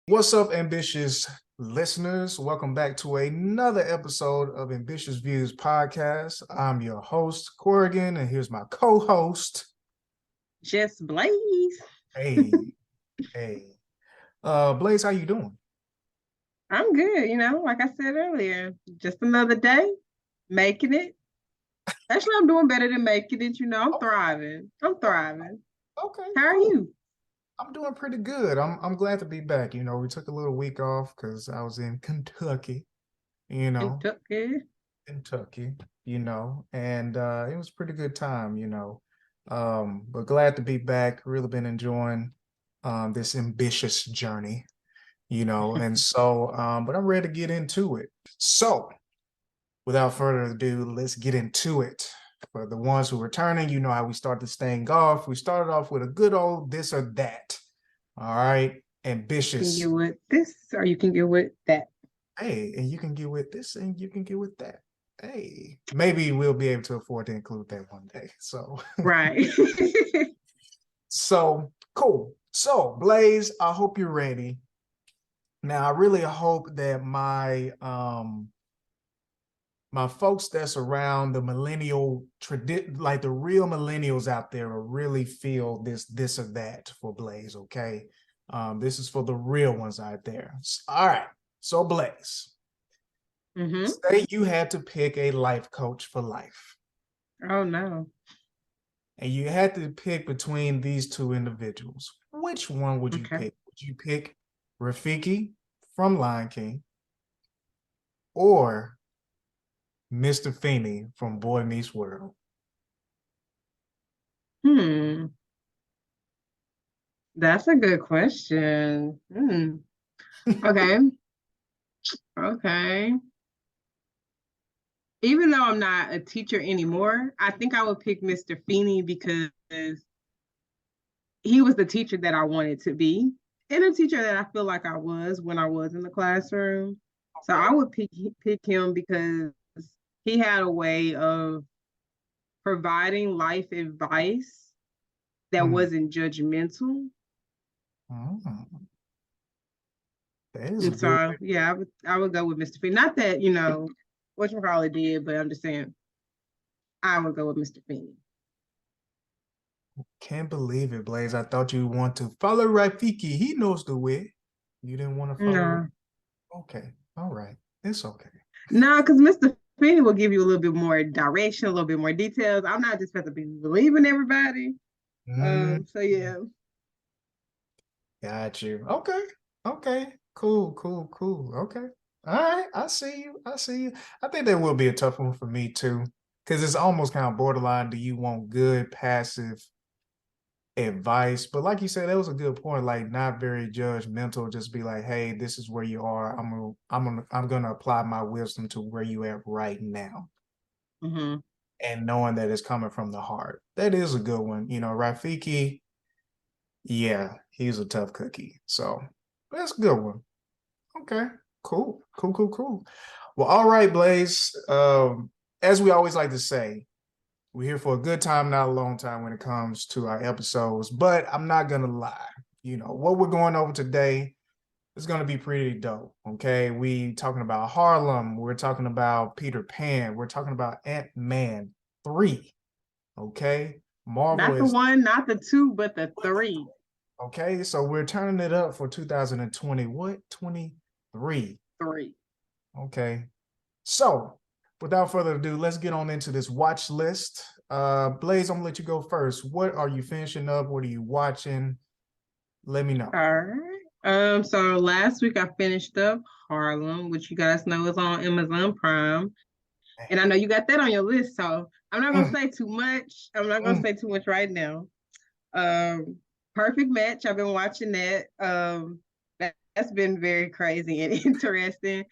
What's up, ambitious listeners? Welcome back to another episode of Ambitious Views Podcast. I'm your host, Corrigan, and here's my co-host. Just Blaze. Hey, hey. Blaze, how you doing? I'm good, like I said earlier, just another day, making it. Actually, I'm doing better than making it, I'm Okay, thriving. I'm thriving. okay, How are cool. you? I'm doing pretty good. I'm glad to be back. We took a little week off because I was in Kentucky, you know, Kentucky. Kentucky, and it was a pretty good time, But glad to be back. Really been enjoying this ambitious journey, and so but I'm ready to get into it. So without further ado, let's get into it. For the ones who are returning, you know how we start this thing off. We started off with a good old this or that. All right. You can get Ambitious. with this or you can get with that. Hey, and you can get with this and you can get with that. Hey, maybe we'll be able to afford to include that one day. So Right. so cool. So Blaze, I hope you're ready. Now I really hope that my folks that's around the millennial like the real millennials out there will really feel this or that for Blaze, okay? This is for the real ones out there. All right. So Blaze, say you had to pick a life coach for life. Oh no. And you had to pick between these two individuals. Which one would you Okay. pick? Would you pick Rafiki from I.N.K or Mr. Feeney from Boy Meets World? Hmm. That's a good question. Okay. Okay. Even though I'm not a teacher anymore, I think I would pick Mr. Feeney because he was the teacher that I wanted to be and a teacher that I feel like I was when I was in the classroom. So I would pick him because he had a way of providing life advice that Hmm. wasn't judgmental. Oh, that is a And good so way. yeah, I would go with Mr. Feeney. Not that, whatchamacallit did, but I'm just saying I would go with Mr. Feeney. Can't believe it, Blaze. I thought you want to follow Rafiki. He knows the way. You didn't want to follow. No. Okay. All right. It's okay. No, because Mr. Feeney will give you a little bit more direction, a little bit more details. I'm not just supposed to be believing everybody. Mm, So yeah. got you. Okay. Okay. Cool, cool, cool. Okay. All right. I see you. I see you. I think that will be a tough one for me too. Because it's almost kind of borderline. Do you want good passive advice? But like you said, that was a good point. Like not very judgmental. Just be like, hey, this is where you are. I'm gonna apply my wisdom to where you at right now. Mm-hmm. And knowing that it's coming from the heart. That is a good one. Rafiki, yeah, he's a tough cookie. So that's a good one. Okay, cool, cool, cool, cool. Well, all right, Blaze. As we always like to say, we're here for a good time, not a long time when it comes to our episodes. But I'm not gonna lie. What we're going over today is gonna be pretty dope. Okay, we talking about Harlem. We're talking about Peter Pan. We're talking about Ant-Man 3. Okay, Marvel Not the is one, not the two, but the three. okay. So we're turning it up for 2020. What? 23. Three. Okay. So without further ado, let's get on into this watch list. Blaze, I'm gonna let you go first. What are you finishing up? What are you watching? Let me know. All right. So last week I finished up Harlem, which you guys know is on Amazon Prime. And I know you got that on your list, so I'm not gonna Mm, say too much. I'm not gonna mm. say too much right now. Um, Perfect Match. I've been watching that. That's been very crazy and interesting.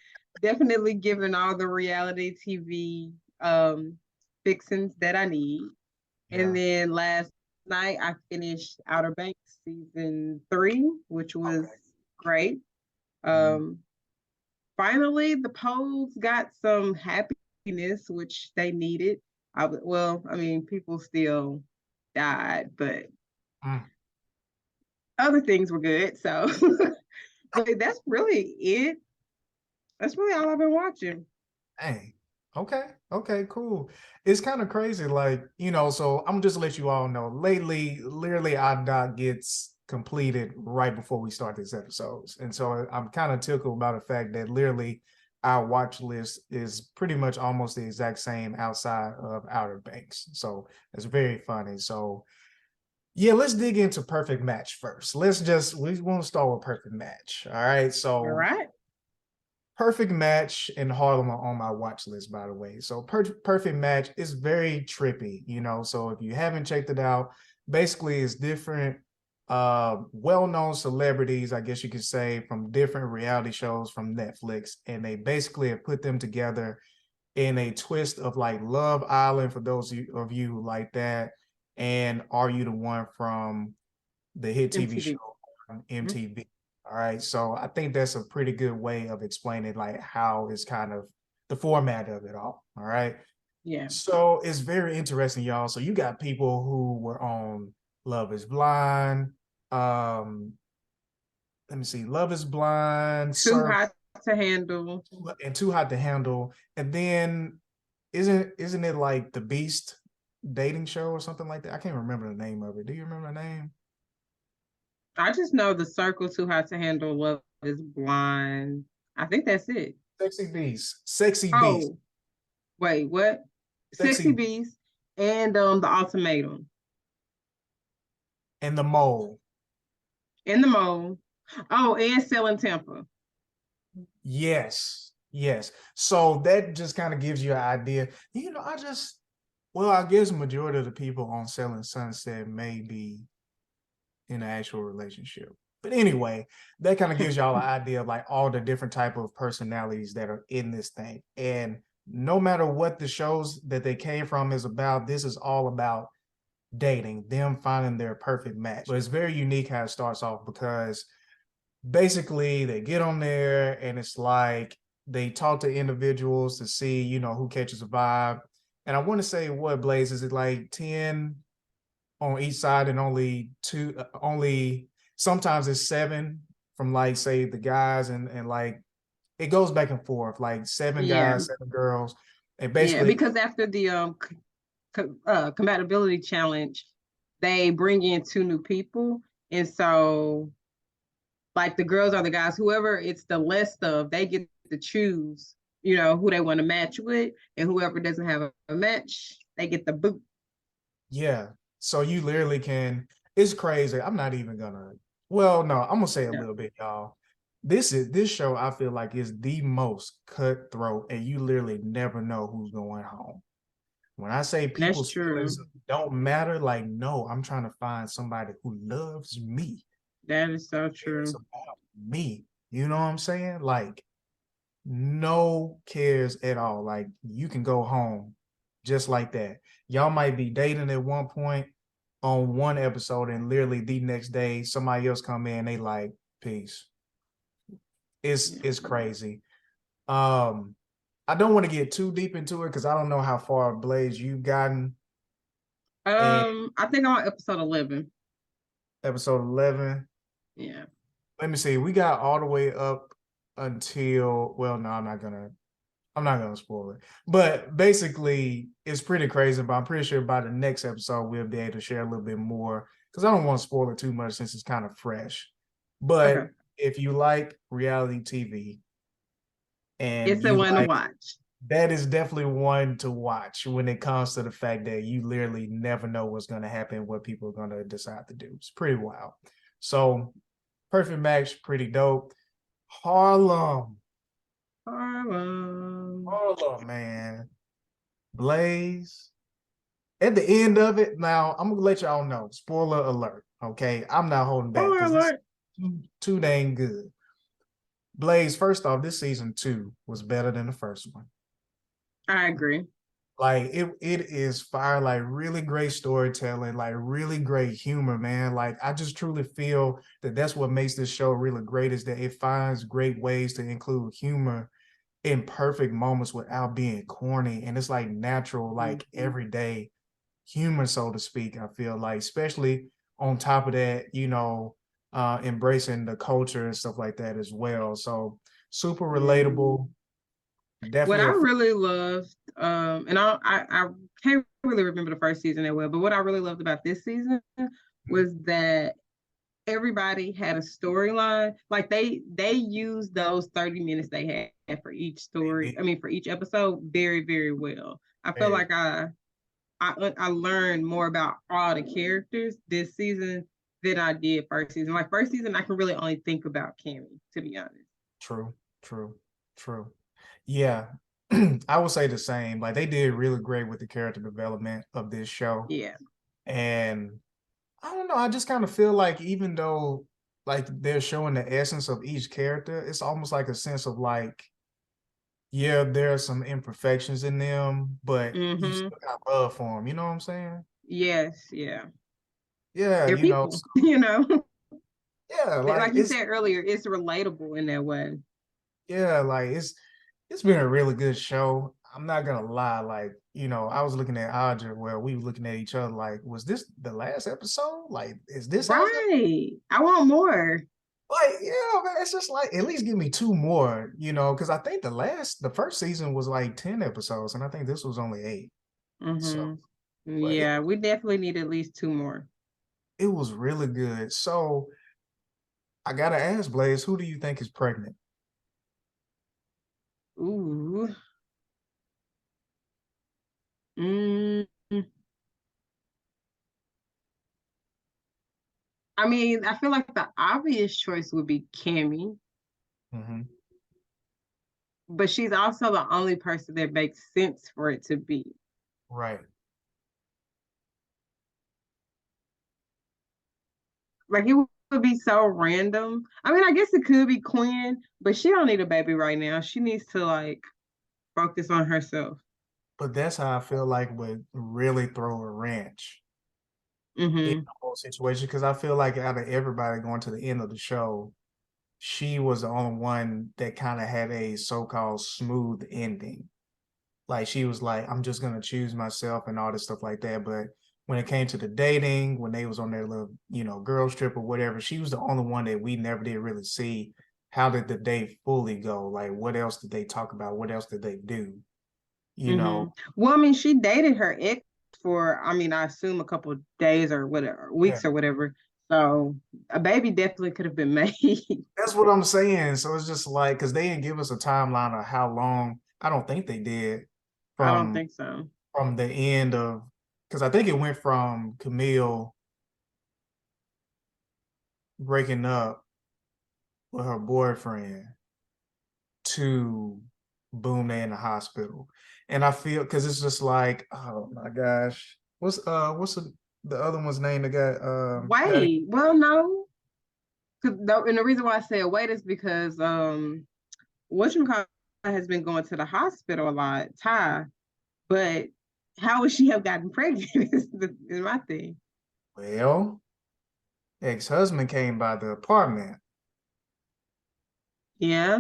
Definitely given all the reality TV fixings that I need. And Yeah. then last night I finished Outer Banks season 3, which was Okay. great. Mm, Um, Finally, the polls got some happiness, which they needed. I mean, people still died, but mm. other things were good. So, But that's really it. That's really all I've been watching. Dang. Okay. Okay, cool. It's kind of crazy. Like, so I'm just let you all know. Lately, literally our doc gets completed right before we start these episodes. And so I'm kind of tickled about the fact that literally our watch list is pretty much almost the exact same outside of Outer Banks. So it's very funny. So yeah, let's dig into Perfect Match first. We want to start with Perfect Match. All right. All So right. Perfect Match and Harlem are on my watch list, by the way. So Perfect Match is very trippy. So if you haven't checked it out, basically it's different well-known celebrities, I guess you could say, from different reality shows from Netflix, and they basically have put them together in a twist of like Love Island for those of you who like that, and Are You the One from the hit TV show MTV. on Mhm. MTV. All right. So I think that's a pretty good way of explaining like how it's kind of the format of it all. All right. Yeah. So it's very interesting, y'all. So you got people who were on Love is Blind. Um, Let me see, Love is Blind, Too Surf, hot to handle. and Too Hot to Handle. And then isn't it like the Beast dating show or something like that? I can't remember the name of it. Do you remember the name? I just know the circle too hot to handle. Love is blind. I think that's it. Sexy Beast. Sexy Beast. Oh, wait, what? Sexy Sexy Beast and the ultimatum and the Mole. in the mole. Oh, and selling temper. Yes. Yes. So that just kind of gives you an idea. I guess majority of the people on Selling Sunset may be in an actual relationship. But anyway, that kind of gives y'all an idea of like all the different type of personalities that are in this thing. And no matter what the shows that they came from is about, this is all about dating, them finding their perfect match. But it's very unique how it starts off because basically they get on there and it's like they talk to individuals to see, who catches a vibe. And I want to say what Blaze is it like 10 on each side and only two, only sometimes it's seven from like say the guys and like it goes back and forth like seven Yeah, guys, seven girls. And yeah. basically, Because after the compatibility challenge, they bring in two new people, and so like the girls or the guys, whoever it's the list of, they get to choose, who they want to match with, and whoever doesn't have a match, they get the boot. yeah. So you literally can, it's crazy. I'm not even gonna, well, no, I'm gonna say a No, little bit, y'all. This show I feel like is the most cutthroat, and you literally never know who's going home. When I say that's people's true. feelings don't matter, like, no, I'm trying to find somebody who loves me. That is so Cares true. about me. You know what I'm saying? Like, no cares at all. Like, you can go home just like that. Y'all might be dating at one point on one episode, and literally the next day, somebody else come in, they like, peace. It's Yeah. it's crazy. Um, I don't want to get too deep into it because I don't know how far Blaze you've gotten. And I think I'm on episode 11. episode 11. Yeah. Let me see. We got all the way up until, well, no, I'm not gonna spoil it. But basically, it's pretty crazy. But I'm pretty sure by the next episode we'll be able to share a little bit more because I don't want to spoil it too much since it's kind of fresh. Okay. But if you like reality TV and It's the you one to like, watch. that is definitely one to watch when it comes to the fact that you literally never know what's going to happen, what people are going to decide to do. It's pretty wild. So, Perfect Match, pretty dope. Harlem, Um, Harlem, man. Blaze. At the end of it, now I'm gonna let y'all know. Spoiler alert. Okay, I'm not holding back spoiler because this is alert. too dang good. Blaze, first off, this season two was better than the first one. I agree. Like it is fire, like really great storytelling, like really great humor, man. Like I just truly feel that that's what makes this show really great is that it finds great ways to include humor in perfect moments without being corny. And it's like natural, like Mhm. everyday humor, so to speak. I feel like, especially on top of that, embracing the culture and stuff like that as well. So super Yeah. relatable. What Definitely I a really loved, and I can't really remember the first season that well, but what I really loved about this season was that everybody had a storyline. Like they used those 30 minutes they had for each story. I mean, for each episode, very very well. I feel very like I learned more about all the characters this season than I did first season. Like first season, I can really only think about Cammy, to be honest. true, true, true. Yeah, I would say the same. Like they did really great with the character development of this show. Yeah. And I don't know, I just kind of feel like even though like they're showing the essence of each character, it's almost like a sense of like, yeah, there are some imperfections in them, but you Mm-hmm. still got love for them. You know what I'm saying? Yes. Yeah. Yeah, They're you know, people. You know. yeah, like Like you said earlier, it's relatable in that way. like it's been a really good show. I'm not gonna lie, like, I was looking at Audra, well, we were looking at each other like, was this the last episode? Like, is this how it's gonna Right. I want more. like, yeah, man, it's just like at least give me two more, because I think the first season was like 10 episodes, and I think this was only 8. So, Mm-hmm. but Yeah, we definitely need at least two more. it was really good. So I gotta ask, Blaze, who do you think is pregnant? Ooh. Mm. I mean, I feel like the obvious choice would be Cammy, Hmm. but she's also the only person that makes sense for it to be. Right. Like it would be so random. I mean, I guess it could be Quinn, but she don't need a baby right now. She needs to like focus on herself. But that's how I feel like would really throw a wrench in Mm-hmm. the whole situation, because I feel like out of everybody going to the end of the show, she was the only one that kind of had a so-called smooth ending. Like she was like, I'm just gonna choose myself and all this stuff like that. But when it came to the dating, when they was on their little, girls trip or whatever, she was the only one that we never did really see. How did the date fully go? Like, what else did they talk about? What else did they do? You Mm-hmm. know? Well, I mean, she dated her ex for, I mean, I assume a couple of days or whatever, Yeah, weeks or whatever. So a baby definitely could have been made. that's what I'm saying. So it's just like, because they didn't give us a timeline of how long. I don't think they did I don't from think so. from the end of, because I think it went from Camille breaking up with her boyfriend to boom, they in the hospital. And I feel because it's just like, oh my gosh, what's the other one's name that got Wait, well, no. And the reason why I say wait is because whatchamacallit has been going to the hospital a lot, Ty, but how would she have gotten pregnant is my thing. well, ex-husband came by the apartment. Yeah.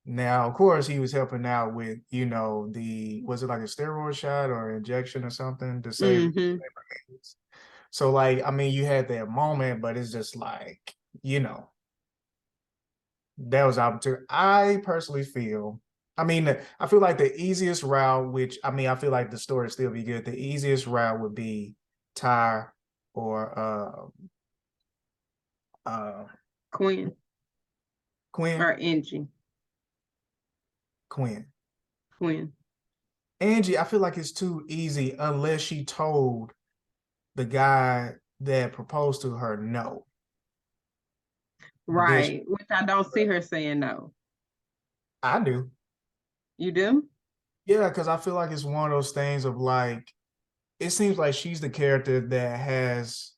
Now, of course, he was helping out with, was it like a steroid shot or injection or something to save Mm-hmm. her. So, like, I mean, you had that moment, but it's just like, you know, that was opportunity. I personally feel, I mean, I feel like the easiest route, which I mean, I feel like the story still be good. The easiest route would be Ty or uh Quinn Quinn. or Angie. Quinn. Quinn. Angie, I feel like it's too easy unless she told the guy that proposed to her no. But then Right. Which I don't see her saying no. I do. You do? Yeah, because I feel like it's one of those things of like, it seems like she's the character that has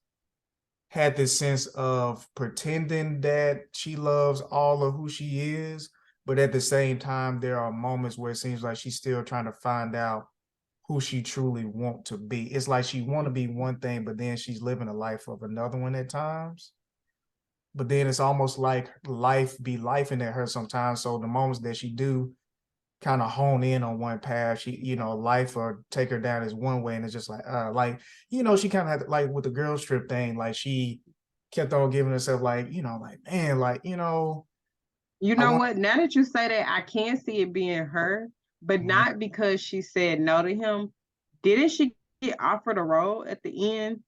had this sense of pretending that she loves all of who she is, but at the same time, there are moments where it seems like she's still trying to find out who she truly want to be. It's like she want to be one thing, but then she's living a life of another one at times. But then it's almost like life be life in at her sometimes. So the moments that she do kind of hone in on one path, she, life or take her down as one way, and it's just like, she kind of had like with the girls trip thing, like she kept on giving herself like, like man, like, You I know want what? Now that you say that, I can see it being her, but Mhm. not because she said no to him. Didn't she get offered a role at the end,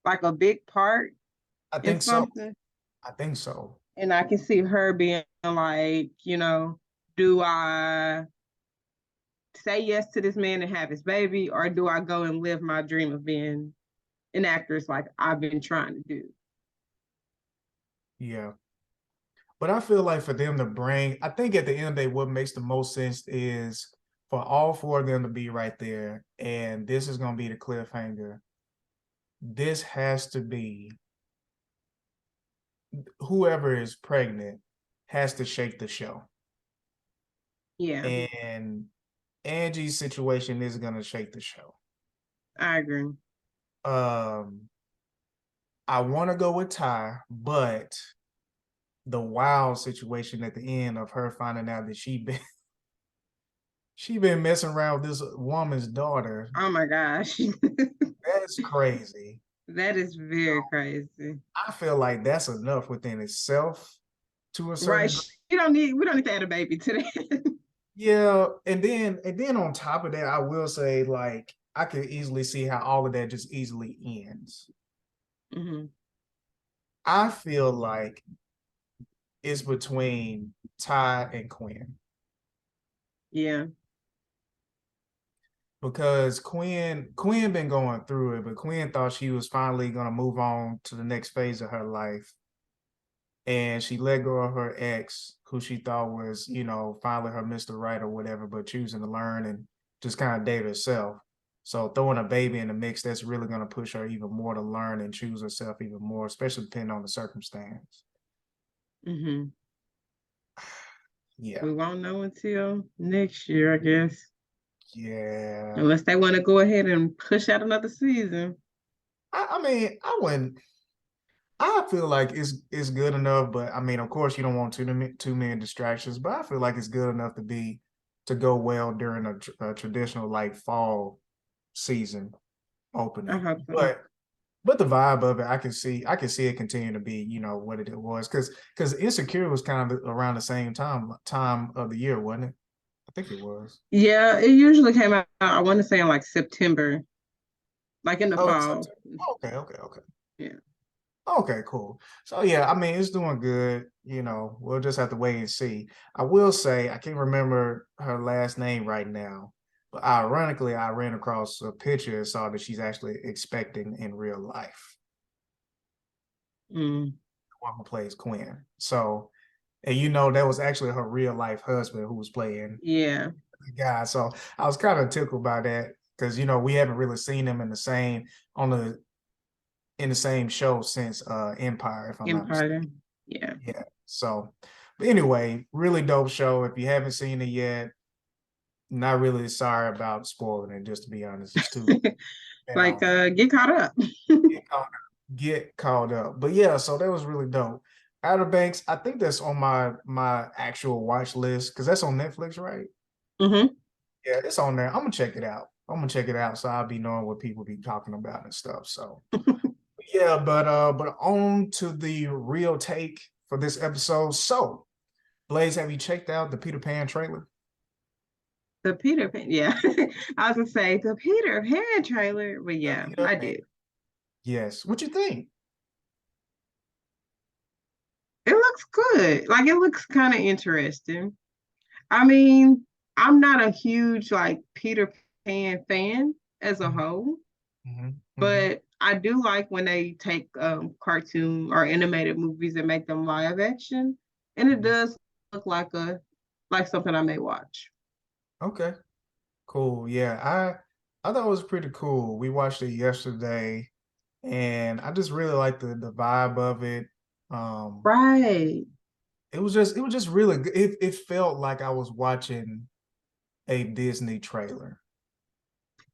like a big part I in think so. something? I think so. And I can see her being like, do I say yes to this man and have his baby, or do I go and live my dream of being an actress like I've been trying to do? Yeah. But I feel like for them to bring, I think at the end of the day, what makes the most sense is for all four of them to be right there. And this is going to be the cliffhanger. This has to be whoever is pregnant has to shake the show. Yeah, And Angie's situation is going to shake the show. I agree. Um, I want to go with Ty, but the wild situation at the end of her finding out that she been messing around with this woman's daughter. Oh my gosh. That's crazy. That is very crazy. I feel like that's enough within itself to a certain Right. degree. We don't need to add a baby to that. Yeah, and then on top of that, I will say like I could easily see how all of that just easily ends. Hmm. I feel like it's between Ty and Quinn Yeah. because Quinn been going through it, but Quinn thought she was finally gonna move on to the next phase of her life, and she let go of her ex, who she thought was, finally her Mr. Right or whatever, but choosing to learn and just kind of date herself. So throwing a baby in the mix, that's really going to push her even more to learn and choose herself even more, especially depending on the circumstance. Hmm. Yeah. We won't know until next year, I guess. Yeah. Unless they want to go ahead and push out another season. I mean, I wouldn't. I feel like it's good enough, but I mean, of course, you don't want too many distractions. But I feel like it's good enough to go well during a traditional like fall season I opening. hope so. But the vibe of it, I can see it continue to be, what it was. Because Insecure was kind of around the same time of the year, wasn't it? I think it was. Yeah, it usually came out, I want to say in like September, like in the Oh, it's fall. September. Okay, okay, okay. Yeah. Okay, cool. So yeah, I mean it's doing good. We'll just have to wait and see. I will say I can't remember her last name right now, but ironically, I ran across a picture and saw that she's actually expecting in real life. Mm, The one who plays Quinn. So, and that was actually her real life husband who was playing yeah. the guy. So I was kind of tickled by that because we haven't really seen him on the in the same show since Empire, if I'm not mistaken. Empire. Yeah. Yeah. So, but anyway, really dope show. If you haven't seen it yet, not really sorry about spoiling it. Just to be honest, it's too been Like on get caught up. get caught, get caught up. But yeah, so that was really dope. Outer Banks, I think that's on my actual watch list because that's on Netflix, right? Hmm. Yeah, it's on there. I'm gonna check it out. I'm gonna check it out so I'll be knowing what people be talking about and stuff. So yeah, but on to the real take for this episode. So Blaze, have you checked out the Peter Pan trailer? The Peter Pan. Yeah. I was gonna say the Peter Pan trailer, but The yeah, Peter I Pan. did. Yes. What you think? It looks good. Like it looks kind of interesting. I mean, I'm not a huge like Peter Pan fan as a Mhm, whole, mhm, mhm, but I do like when they take cartoon or animated movies and make them live action, and it mhm. does look like something I may watch. Okay. Cool. Yeah, I thought it was pretty cool. We watched it yesterday, and I just really liked the vibe of it. Um, Right. it was just really good. It felt like I was watching a Disney trailer.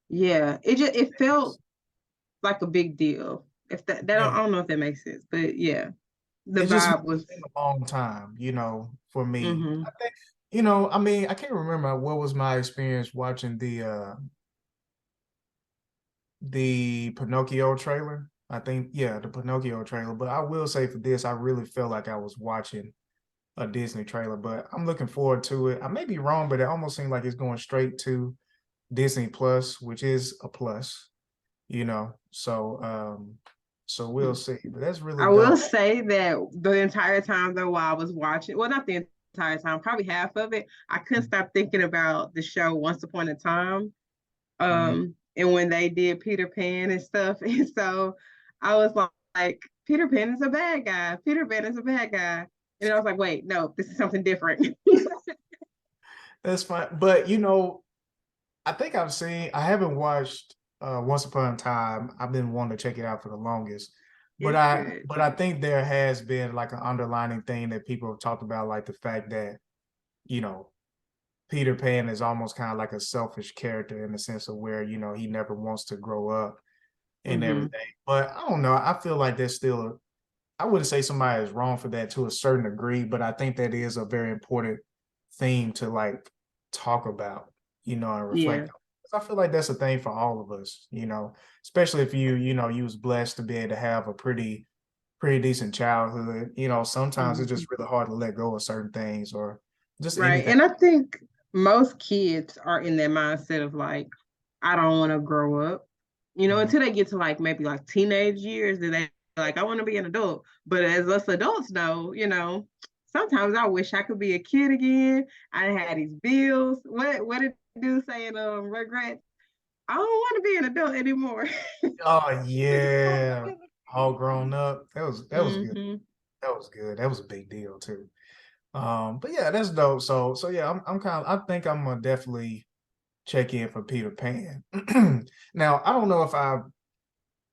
Yeah. It felt like a big deal. If Yeah, I don't know if that makes sense, but yeah, the it just vibe it's was. been a long time, for me. I Hmm. think, I mean, I can't remember what was my experience watching the Pinocchio trailer. I think, yeah, the Pinocchio trailer. But I will say for this, I really felt like I was watching a Disney trailer, but I'm looking forward to it. I may be wrong, but it almost seems like it's going straight to Disney Plus, which is a plus, you know. So we'll see. But that's really I will dope. say that the entire time though while I was watching, well, not the entire time, probably half of it, I couldn't stop thinking about the show Once Upon a Time. Mhm. And when they did Peter Pan and stuff. And so I was like, Peter Pan is a bad guy. Peter Pan is a bad guy. And I was like, wait, no, this is something different. That's fine. But you know, I think I haven't watched Once Upon a Time. I've been wanting to check it out for the longest. But It's I good. but I think there has been like an underlining thing that people have talked about, like the fact that, you know, Peter Pan is almost kind of like a selfish character in the sense of where, you know, he never wants to grow up and Hmm. everything. But I don't know. I feel like there's still, I wouldn't say somebody is wrong for that to a certain degree, but I think that is a very important theme to like talk about, you know, and reflect Yeah. on. 'Cause I feel like that's a thing for all of us, you know, especially if you know, you was blessed to be able to have a pretty decent childhood. You know, sometimes it's Mhm. just really hard to let go of certain things or just Right. anything. And I think most kids are in that mindset of like, I don't want to grow up, Mhm. until they get to like maybe like teenage years, then they like, I want to be an adult. But as us adults know, sometimes I wish I could be a kid again. I had these bills. What did do say in Regrets? I don't want to be an adult anymore. Oh yeah, all grown up. That was good. Hmm. That was good. That was a big deal too. But yeah, that's dope. So yeah, I'm kind of, I think I'm gonna definitely check in for Peter Pan. Now, I don't know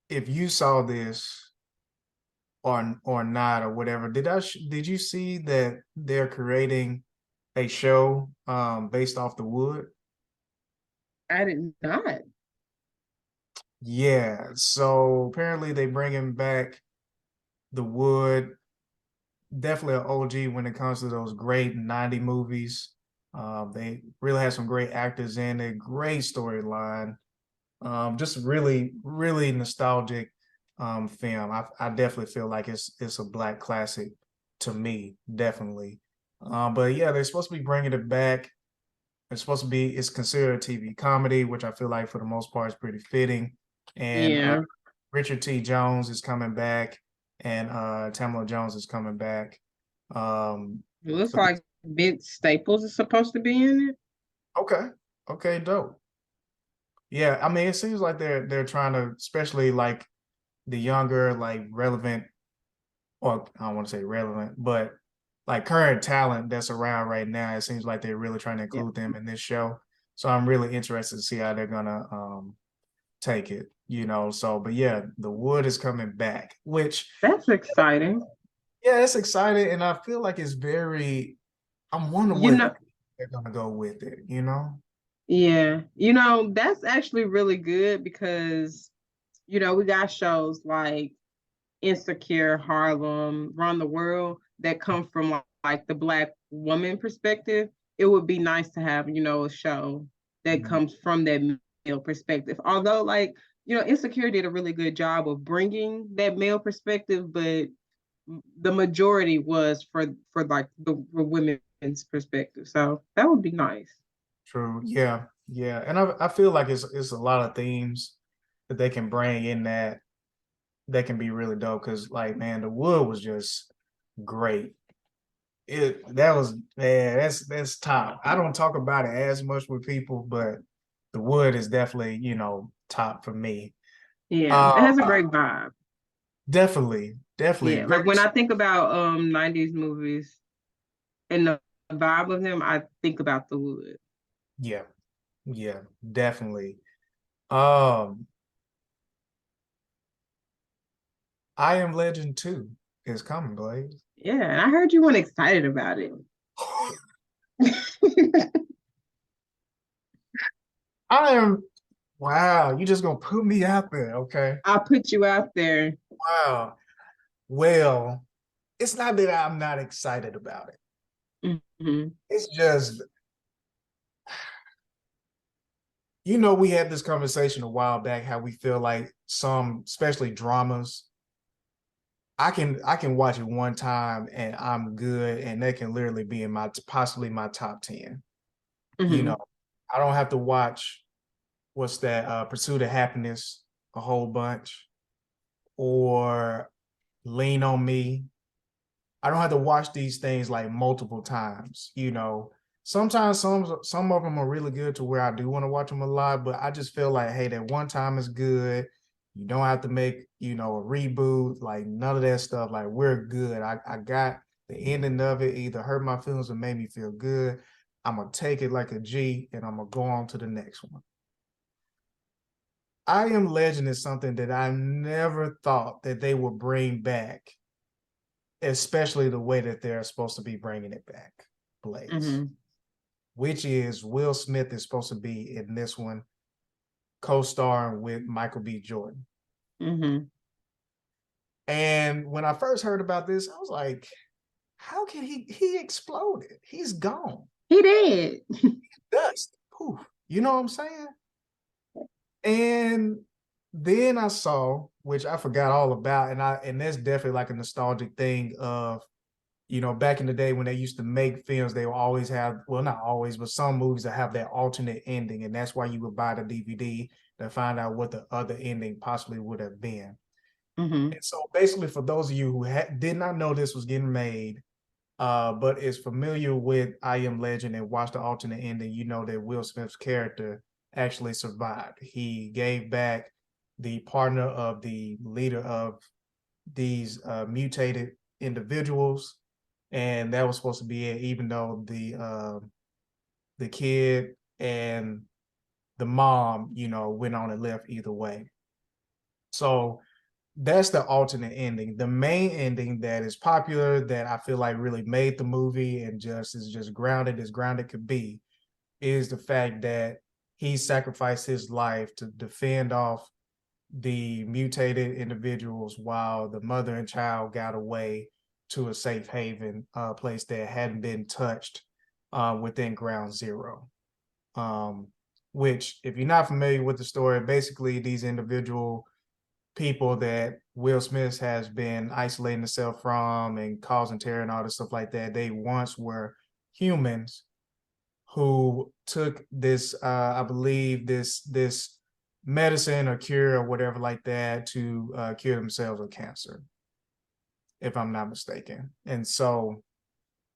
if you saw this or not or whatever. Did you see that they're creating a show based off the wood? I did not. Yeah. So apparently they bringing back the wood. Definitely an OG when it comes to those great 90 movies. They really had some great actors in it, great storyline. Just really, really nostalgic film. I definitely feel like it's a black classic to me, definitely. But yeah, they're supposed to be bringing it back. It's considered a TV comedy, which I feel like for the most part is pretty fitting. And Yeah. Richard T. Jones is coming back, and Tamala Jones is coming back. It looks For this. like Vince Staples is supposed to be in it. Okay, okay, dope. Yeah, I mean, it seems like they're trying to, especially like the younger, like relevant, or I don't want to say relevant, but like current talent that's around right now. It seems like they're really trying to Yeah. include them in this show. So I'm really interested to see how they're gonna take it, you know. So, but yeah, the wood is coming back, which That's exciting. yeah, it's exciting, and I feel like it's very. I'm wondering You where know, they're gonna go with it, you know. yeah, that's actually really good because, we got shows like Insecure, Harlem, Run the World that come from like the Black woman perspective. It would be nice to have, a show that Mhm. comes from that male perspective. Although, like, Insecure did a really good job of bringing that male perspective, but the majority was for like the for women's perspective. So that would be nice. True. Yeah. Yeah. And I feel like it's a lot of themes that they can bring in that can be really dope. Cause like, man, the wood was just great. That was, man, that's top. I don't talk about it as much with people, but the wood is definitely, you know, top for me. Yeah, Uh it has a great vibe. definitely Yeah, like very when I think about 90s movies and the vibe of them, I think about The Wood. yeah, yeah, definitely. Um I Am Legend 2 is coming, Blaze. Yeah, and I heard you weren't excited about it. I am, wow, you just gonna put me out there, okay? I'll put you out there. Wow. Well, it's not that I'm not excited about it. Hmm. It's just, You know, we had this conversation a while back how we feel like some, especially dramas, I can watch it one time and I'm good, and that can literally be in my possibly my top 10. You know, Hmm. I don't have to watch what's that Pursuit of Happiness a whole bunch or Lean on Me. I don't have to watch these things like multiple times. You know, sometimes some of them are really good to where I do want to watch them a lot, but I just feel like, hey, that one time is good. You don't have to make, you know, a reboot, like none of that stuff. Like we're good. I got the ending of it either hurt my feelings or made me feel good. I'm gonna take it like a G and I'm gonna go on to the next one. I Am Legend is something that I never thought that they would bring back, especially the way that they're supposed to be bringing it back, Blaze, Hmm. which is Will Smith is supposed to be in this one, co-starring with Michael B. Jordan. Hmm. And when I first heard about this, I was like, how can he exploded? He's gone. He did. Dust. Poof. You know what I'm saying? And then I saw, which I forgot all about, and that's definitely like a nostalgic thing of, you know, back in the day when they used to make films, they will always have, well, not always, but some movies that have that alternate ending. And that's why you would buy the DVD to find out what the other ending possibly would have been. Hmm. And so basically, for those of you who did not know this was getting made, but is familiar with I Am Legend and watched the alternate ending, you know that Will Smith's character actually survived. He gave back the partner of the leader of these mutated individuals, and that was supposed to be it. Even though the kid and the mom, you know, went on and left either way. So that's the alternate ending. The main ending that is popular, that I feel like really made the movie and just is just grounded as grounded could be, is the fact that he sacrificed his life to defend off the mutated individuals while the mother and child got away to a safe haven, place that hadn't been touched within Ground Zero. Um, which, if you're not familiar with the story, basically these individual people that Will Smith has been isolating himself from and causing terror and all this stuff like that, they once were humans who took this, I believe, this medicine or cure or whatever like that to cure themselves of cancer, if I'm not mistaken. And so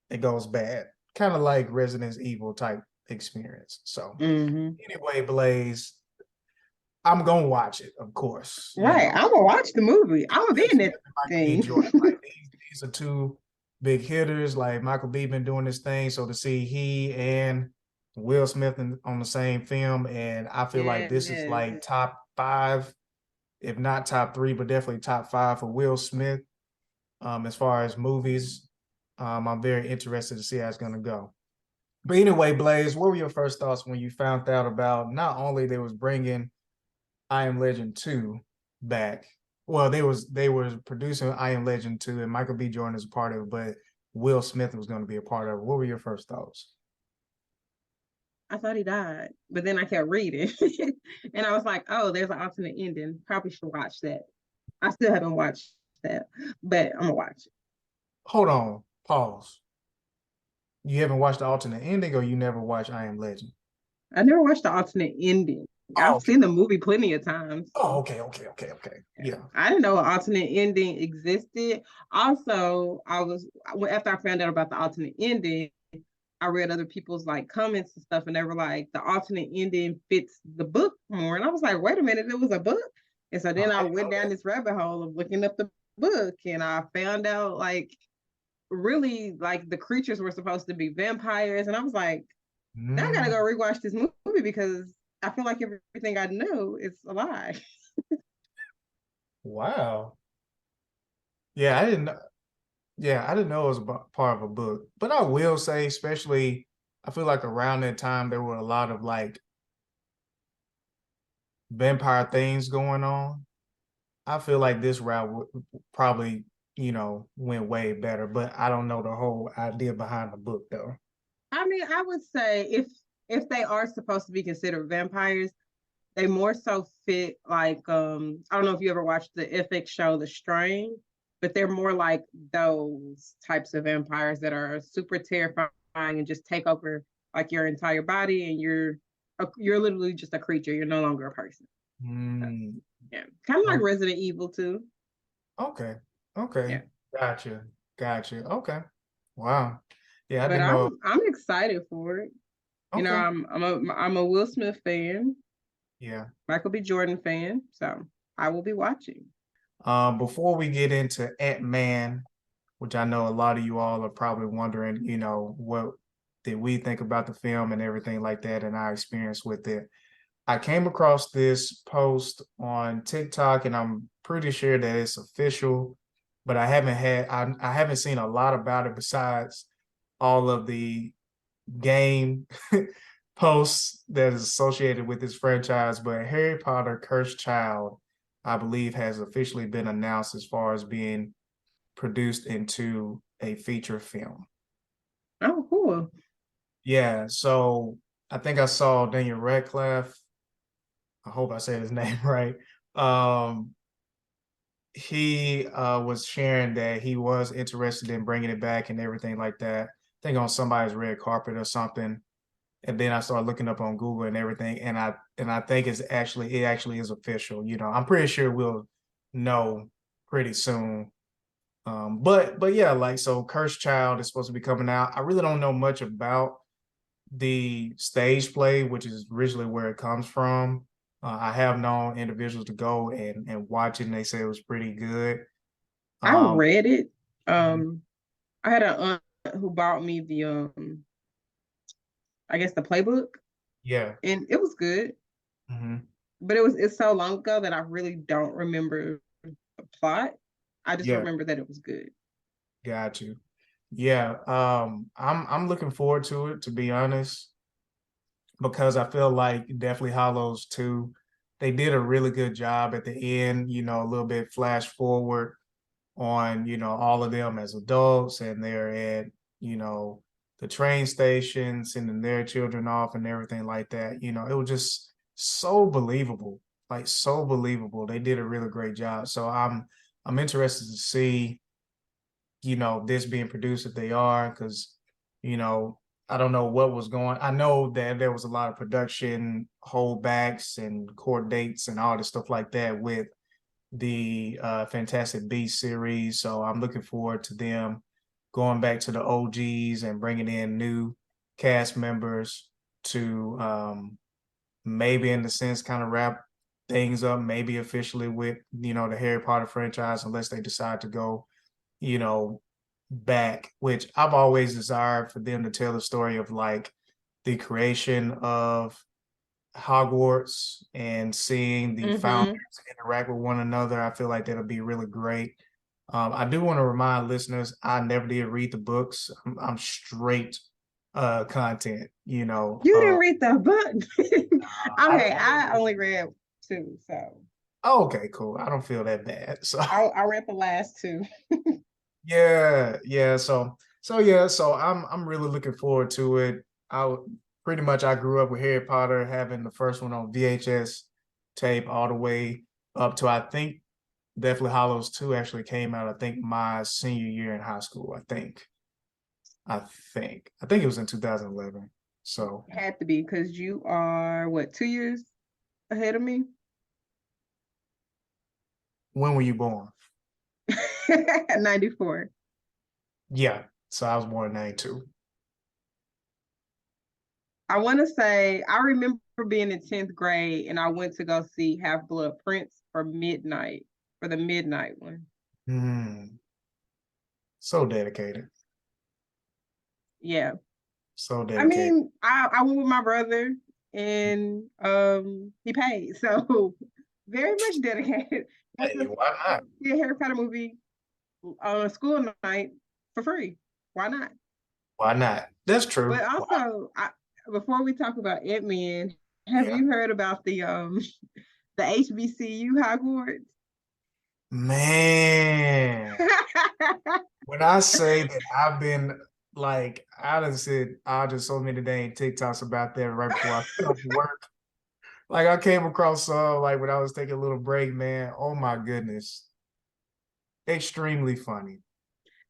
it goes bad, kind of like Resident Evil type experience. So Hmm. anyway, Blaze, I'm gonna watch it, of course. You Right. know, I'm gonna watch the movie. I'm gonna Will be in Smith that and Michael B. thing. Jordan, like these are two big hitters. Like Michael B. been doing this thing, so to see he and Will Smith on the same film, and I feel like this is Yes. like top five, if not top three, but definitely top five for Will Smith. As far as movies, I'm very interested to see how it's gonna go. But anyway, Blaze, what were your first thoughts when you found out about not only they was bringing I Am Legend 2 back. Well, they were producing I Am Legend 2 and Michael B. Jordan is a part of it, but Will Smith was going to be a part of it. What were your first thoughts? I thought he died, but then I kept reading, and I was like, "Oh, there's an alternate ending. Probably should watch that." I still haven't watched that, but I'm gonna watch it. Hold on, pause. You haven't watched the alternate ending or you never watched I Am Legend? I never watched the alternate ending. Oh, I've okay. seen the movie plenty of times. Oh, okay. Yeah. I didn't know an alternate ending existed. Also, after I found out about the alternate ending, I read other people's like comments and stuff, and they were like, the alternate ending fits the book more. And I was like, wait a minute, it was a book. And so Oh, then I I didn't went know down that. this rabbit hole of looking up the book, and I found out like really like the creatures were supposed to be vampires. And I was like, now I gotta Mm, go rewatch this movie because I feel like everything I know is a lie. wow. Yeah, I didn't. Yeah, I didn't know it was part of a book, but I will say, especially, I feel like around that time there were a lot of like vampire things going on. I feel like this route would probably, you know, went way better, but I don't know the whole idea behind the book though. I mean, I would say if they are supposed to be considered vampires, they more so fit like I don't know if you ever watched the FX show The Strain, but they're more like those types of vampires that are super terrifying and just take over like your entire body, and you're literally just a creature. You're no longer a person. So, Mm, yeah, kind of like oh, Resident Evil too. okay. Okay. Yeah, Gotcha. Gotcha. Okay. Wow. Yeah, I but didn't know. I'm excited for it. You know, Okay. I'm a Will Smith fan, Yeah. Michael B. Jordan fan, so I will be watching. Before we get into Ant-Man, which I know a lot of you all are probably wondering, what did we think about the film and everything like that and our experience with it. I came across this post on TikTok and I'm pretty sure that it's official, but I haven't seen a lot about it besides all of the game posts that is associated with this franchise. But Harry Potter Cursed Child, I believe, has officially been announced as far as being produced into a feature film. Oh, cool. Yeah, so I think I saw Daniel Radcliffe. I hope I said his name right. Um, he was sharing that he was interested in bringing it back and everything like that. I think on somebody's red carpet or something. And then I started looking up on Google and everything, and I think it actually is official. I'm pretty sure we'll know pretty soon. But yeah, like so, Cursed Child is supposed to be coming out. I really don't know much about the stage play, which is originally where it comes from. I have known individuals to go and watch it, and they say it was pretty good. I Um, read it. Um, I had an aunt who bought me the I guess the playbook, yeah, and it was good, hmm but it's so long ago that I really don't remember the plot. I just yeah, remember that it was good. got you. Yeah, I'm looking forward to it, to be honest, because I feel like Deathly Hollows 2, they did a really good job at the end, a little bit flash forward on, all of them as adults and they're at, you know, the train station, sending their children off and everything like that. It was just so believable, like so believable. They did a really great job. So I'm interested to see, this being produced if they are, because, you know, I don't know what was going. I know that there was a lot of production holdbacks and court dates and all this stuff like that with the Fantastic Beasts series. So I'm looking forward to them going back to the OGs and bringing in new cast members to maybe, in the sense, kind of wrap things up, maybe officially with, the Harry Potter franchise, unless they decide to go, you know, back, which I've always desired for them to tell the story of like the creation of Hogwarts and seeing the founders Mm-hmm. interact with one another. I feel like that'll be really great. I do want to remind listeners, I never did read the books. I'm straight content, You didn't read the book. Okay, I I only read two, so oh, okay, cool. I don't feel that bad. So I read the last two. yeah, yeah. So I'm really looking forward to it. Pretty much I grew up with Harry Potter, having the first one on VHS tape all the way up to, I think, Deathly Hollows 2 actually came out, I think, my senior year in high school. I think it was in 2011. So Had to be because you are what, 2 years ahead of me? when were you born? 94. Yeah. So I was born in 92. I want to say I remember being in 10th grade and I went to go see Half Blood Prince for the midnight one. Hmm. So dedicated. Yeah. So I dedicated. mean, I went with my brother and he paid. So very much dedicated. Got Hey, to why not? see a Harry Potter movie on a school night for free. Why not? Why not? That's true. But Why? also, before we talk about Ant-Man, have Yeah. you heard about the HBCU Hogwarts? Man, when I say that I've been Like I done said, I just so many dang TikToks about that right before I went off to work. Like I came across some like when I was taking a little break, man. Oh my goodness, extremely funny.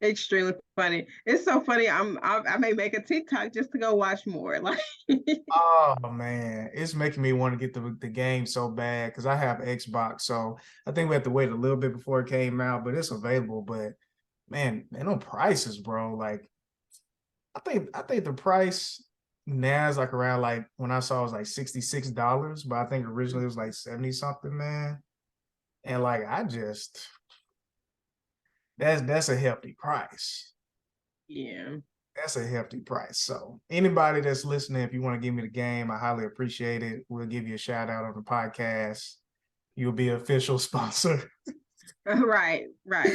Extremely funny. It's so funny. I may make a TikTok just to go watch more. Like, Oh man, it's making me want to get the game so bad because I have Xbox, so I think we have to wait a little bit before it came out, but it's available. But man, no prices, bro. Like I think the price now is like around like when I saw it was like $66, but I think originally it was like 70 something, man. And like I just that's a hefty price. yeah. That's a hefty price. So anybody that's listening, if you want to give me the game, I highly appreciate it. We'll give you a shout out on the podcast. You'll be an official sponsor, Right, right.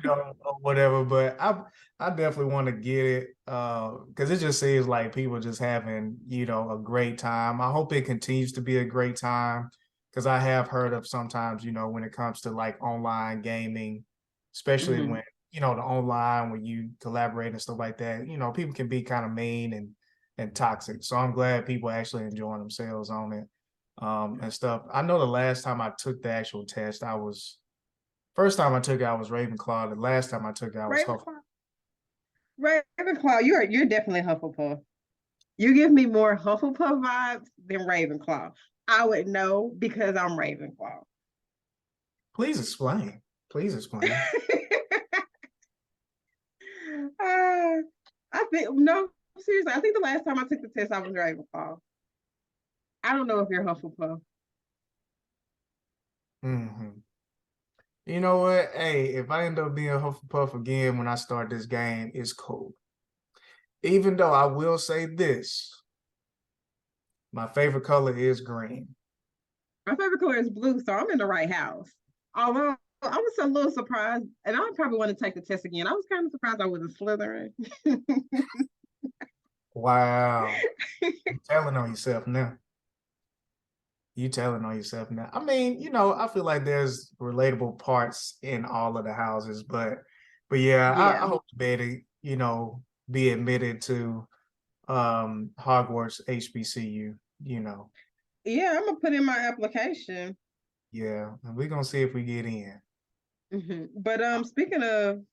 or whatever. But I definitely want to get it because it just seems like people just having a great time. I hope it continues to be a great time because I have heard of sometimes when it comes to like online gaming, especially Hmm. when the online when you collaborate and stuff like that. People can be kind of mean and toxic. So I'm glad people actually enjoying themselves on it and stuff. I know the last time I took the actual test, first time I took it, I was Ravenclaw. The last time I took it, I was Hufflepuff. Ravenclaw. Ravenclaw, you're definitely Hufflepuff. You give me more Hufflepuff vibes than Ravenclaw. I would know because I'm Ravenclaw. Please explain. Please explain. I think no, seriously. I think the last time I took the test, I was Ravenclaw. I don't know if you're Hufflepuff. Hmm. You know what? Hey, if I end up being Hufflepuff again when I start this game, it's cool. Even though I will say this, my favorite color is green. My favorite color is blue, so I'm in the right house. Although I was a little surprised, and I probably want to take the test again. I was kind of surprised I wasn't Slytherin. Wow. You telling on yourself now. You telling on yourself now. I mean, I feel like there's relatable parts in all of the houses, but yeah, I Yeah. hope to be able to, be admitted to Hogwarts HBCU, Yeah, I'm gonna put in my application. Yeah, and we're gonna see if we get in. But speaking of Mhm.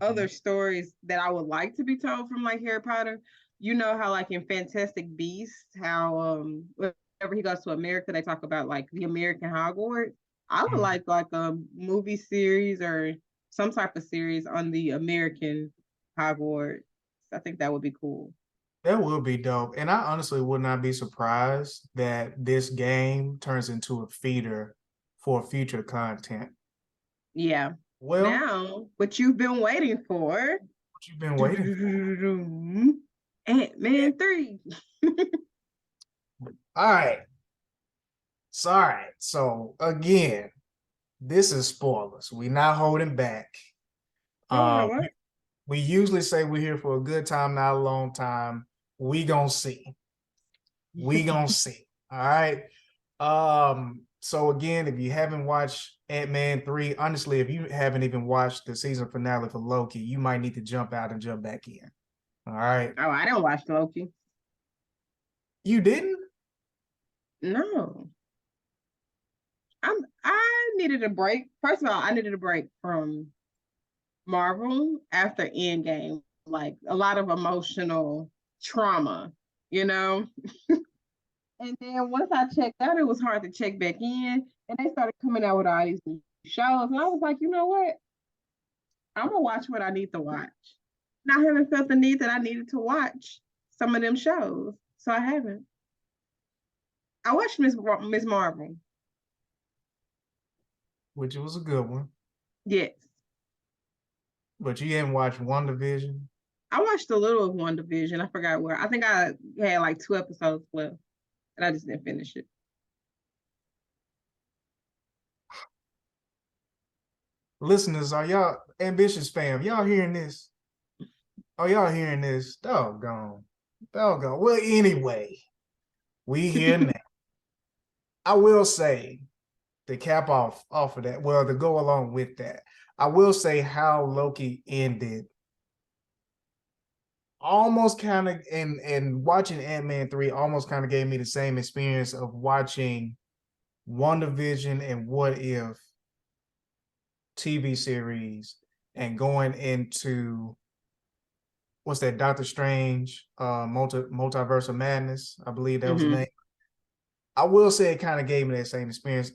other stories that I would like to be told from like Harry Potter, you know how like in Fantastic Beasts, how whenever he goes to America, they talk about like the American Hogwarts. I would Mhm. like a movie series or some type of series on the American Hogwarts. I think that would be cool. That will be dope. And I honestly would not be surprised that this game turns into a feeder for future content. Yeah. Well, Now, what you've been waiting for, what you've been waiting Ant-Man 3. for. All right. Sorry. So again, this is spoilers. We're not holding back. Oh, Uh, what? we usually say we're here for a good time, not a long time. We gonna see. We gonna see. All right. So again, if you haven't watched Ant-Man 3, honestly, if you haven't even watched the season finale for Loki, you might need to jump out and jump back in. All right. Oh, I don't watch Loki. You didn't? No. I needed a break. First of all, I needed a break from Marvel after Endgame. Like a lot of emotional trauma, you know? And then once I checked out, it was hard to check back in. And they started coming out with all these new shows. And I was like, you know what? I'm gonna watch what I need to watch. And I haven't felt the need that I needed to watch some of them shows. So I haven't. I watched Miss Marvel. Which was a good one. Yes. But you haven't watched WandaVision. I watched a little of One Division. I forgot where. I think I had like 2 episodes left, and I just didn't finish it. Listeners, are y'all ambitious fam? Y'all hearing this? Are y'all hearing this? Doggone. Doggone. Well, anyway, we here now. I will say to cap off of that, well, to go along with that, I will say how Loki ended almost kind of and watching Ant-Man 3 almost kind of gave me the same experience of watching WandaVision and What If TV series and going into what's that, Doctor Strange, Multiverse of Madness, I believe that was the Mm-hmm. name. I will say it kind of gave me that same experience.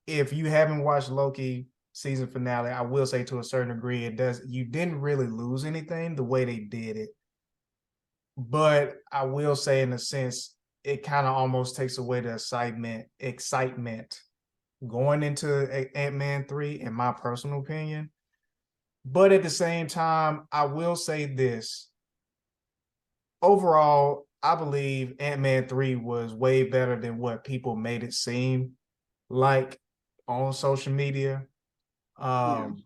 If you haven't watched Loki season finale, I will say to a certain degree, it does. You didn't really lose anything the way they did it, but I will say, in a sense, it kind of almost takes away the excitement going into Ant-Man 3, in my personal opinion. But at the same time, I will say this. Overall, I believe Ant-Man 3 was way better than what people made it seem like on social media. Yeah. Um,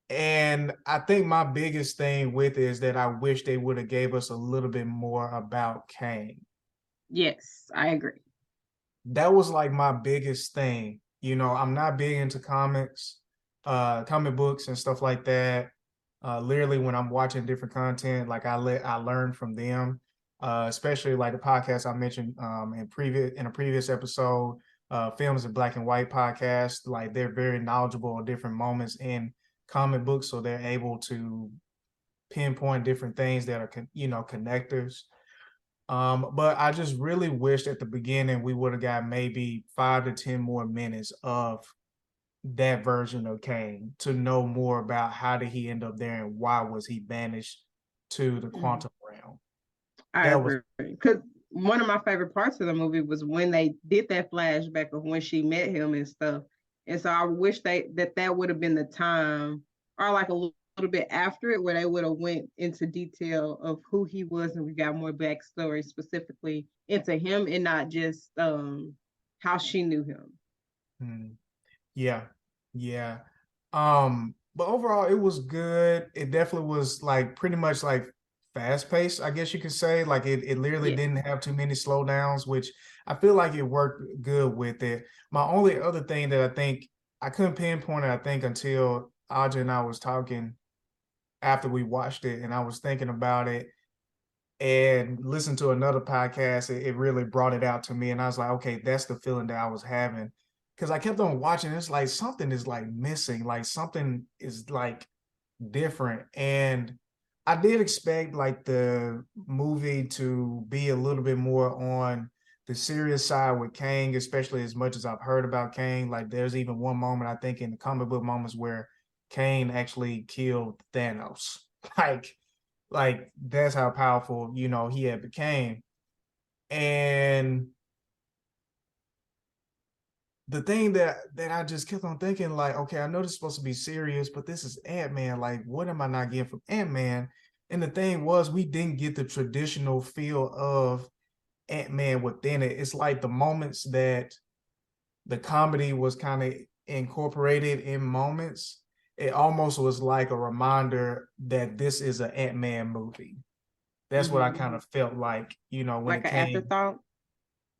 and I think my biggest thing with it is that I wish they would have gave us a little bit more about Kang. Yes, I agree. That was like my biggest thing. I'm not big into comic books and stuff like that. Literally when I'm watching different content, like I learn from them. Especially like the podcast I mentioned in a previous episode, Films in Black and White podcast. Like they're very knowledgeable on different moments in comic books, so they're able to pinpoint different things that are connectors. But I just really wished at the beginning we would have got maybe 5 to 10 more minutes of that version of Kane to know more about how did he end up there and why was he banished to the Mm-hmm. quantum realm. I That was agree. Because one of my favorite parts of the movie was when they did that flashback of when she met him and stuff. And so I wish that would have been the time, or like a little bit after it, where they would have went into detail of who he was, and we got more backstory specifically into him, and not just how she knew him. hmm, yeah, yeah. But overall it was good. It definitely was like pretty much like fast paced, I guess you could say. Like it literally Yes. didn't have too many slowdowns, which I feel like it worked good with it. My only other thing that I think I couldn't pinpoint it, I think, until Aja and I was talking after we watched it, and I was thinking about it and listened to another podcast. It really brought it out to me, and I was like, okay, that's the feeling that I was having, because I kept on watching. It's like something is like missing, like something is like different, and I did expect like the movie to be a little bit more on the serious side with Kang, especially as much as I've heard about Kang. Like there's even one moment I think in the comic book moments where Kane actually killed Thanos. Like like that's how powerful he had became. And the thing that I just kept on thinking, like, okay, I know this is supposed to be serious, but this is Ant-Man. Like, what am I not getting from Ant-Man? And the thing was, we didn't get the traditional feel of Ant-Man within it. It's like the moments that the comedy was kind of incorporated in moments, it almost was like a reminder that this is an Ant-Man movie. That's what I Mm-hmm. kind of felt like, when Like it an came. afterthought.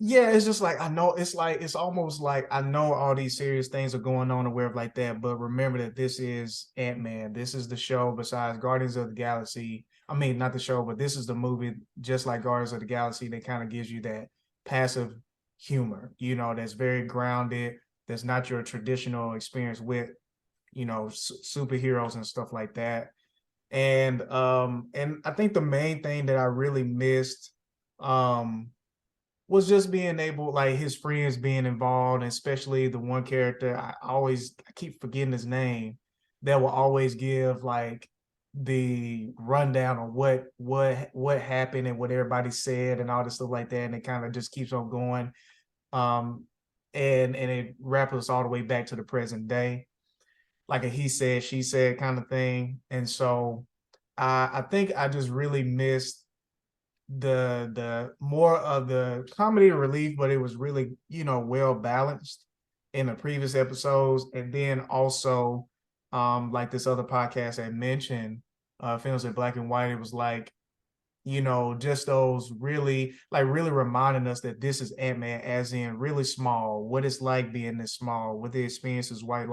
Yeah, it's just like I know it's almost like I know all these serious things are going on and wherever like that, but remember that this is Ant-Man. This is the show besides Guardians of the Galaxy. I mean, not the show, but this is the movie, just like Guardians of the Galaxy, that kind of gives you that passive humor, that's very grounded, that's not your traditional experience with, superheroes and stuff like that. And I think the main thing that I really missed um was just being able, like his friends being involved, and especially the one character I keep forgetting his name, that will always give like the rundown on what happened and what everybody said and all this stuff like that, and it kind of just keeps on going. um and it wraps us all the way back to the present day, like a he said she said kind of thing. And so I think I just really missed the more of the comedy relief, but it was really well balanced in the previous episodes. And then also, like this other podcast I mentioned, Films in Black and White, it was like just those really reminding us that this is Ant-Man, as in really small, what it's like being this small, what the experience is white,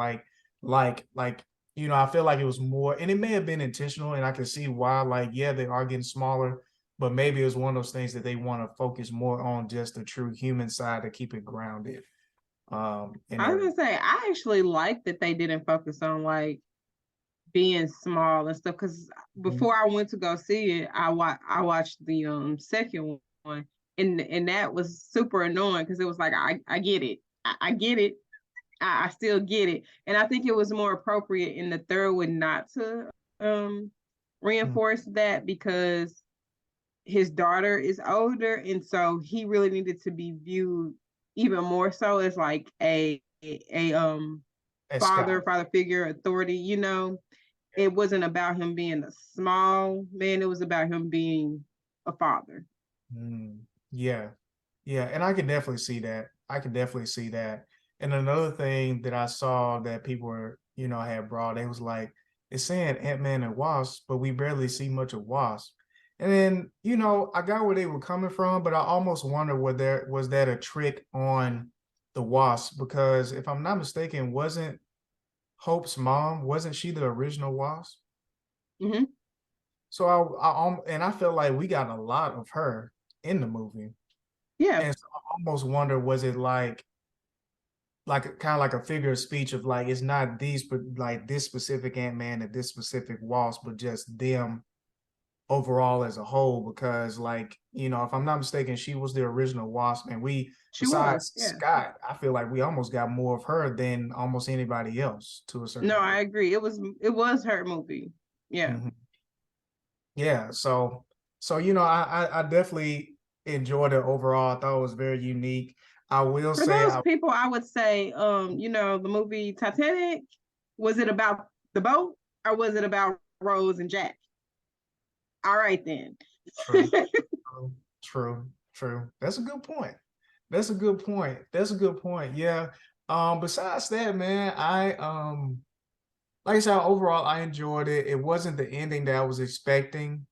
like I feel like it was more, and it may have been intentional, and I can see why. Like, yeah, they are getting smaller, but maybe it was one of those things that they want to focus more on just the true human side to keep it grounded. And I was everything. gonna say, I actually like that they didn't focus on like being small and stuff. Because before I went to go see it, I watched the second one, and that was super annoying because it was like I get it, I get it, I still get it, and I think it was more appropriate in the third one not to reinforce that because his daughter is older, and so he really needed to be viewed even more so as like a As father Scott. father figure authority. It wasn't about him being a small man, it was about him being a father. Mm, yeah, yeah, and I can definitely see that. I can definitely see that. And another thing that I saw that people were, had brought, they was like, it's saying Ant-Man and Wasp, but we barely see much of Wasp. And then, I got where they were coming from, but I almost wonder whether there was that a trick on the Wasp, because if I'm not mistaken, wasn't Hope's mom, wasn't she the original Wasp? Mm-hmm. So and I feel like we got a lot of her in the movie. Yeah, And so I almost wonder, was it like kind of like a figure of speech of like it's not these, but like this specific Ant-Man and this specific Wasp, but just them overall as a whole? Because like, if I'm not mistaken, she was the original Wasp, and we, she was. besides Yeah. Scott, I feel like we almost got more of her than almost anybody else to a certain No, degree. I agree. It was her movie. Yeah. Mhm. Yeah, so I definitely enjoyed it overall. I thought it was very unique. I will For say those I people, I would say, the movie Titanic, was it about the boat or was it about Rose and Jack? All right then. true, true, true, true. That's a good point. That's a good point. That's a good point. Yeah. Besides that, man, like I said, overall I enjoyed it. It wasn't the ending that I was expecting,